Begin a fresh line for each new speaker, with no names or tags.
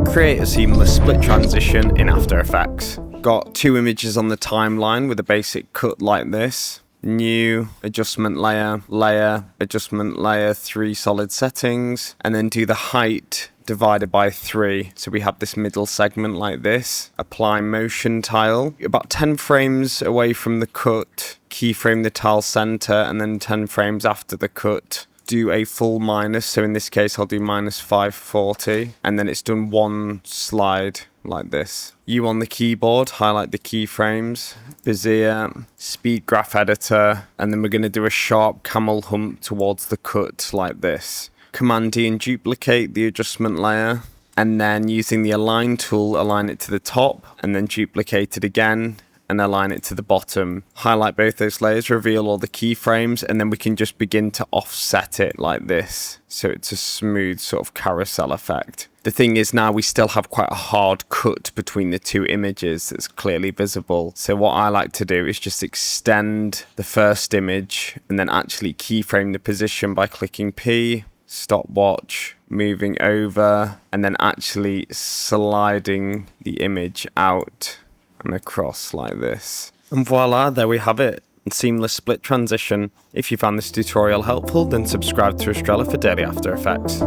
Create a seamless split transition in After Effects. Got 2 images on the timeline with a basic cut like this. New, adjustment layer, layer, adjustment layer, 3 solid settings, and then do the height divided by 3. So we have this middle segment like this. Apply motion tile. About 10 frames away from the cut, keyframe the tile center, and then 10 frames after the cut, do a full minus. So in this case, I'll do minus 540, and then it's done 1 slide like this. You on the keyboard, highlight the keyframes, Bezier, speed graph editor, and then we're going to do a sharp camel hump towards the cut like this. Command D and duplicate the adjustment layer, and then using the align tool, align it to the top, and then duplicate it again and align it to the bottom. Highlight both those layers, reveal all the keyframes, and then we can just begin to offset it like this. So it's a smooth sort of carousel effect. The thing is now we still have quite a hard cut between the 2 images that's clearly visible. So what I like to do is just extend the first image and then actually keyframe the position by clicking P, stopwatch, moving over, and then actually sliding the image out and across like this. And voila, there we have it. Seamless split transition. If you found this tutorial helpful, then subscribe to Astrella for daily After Effects.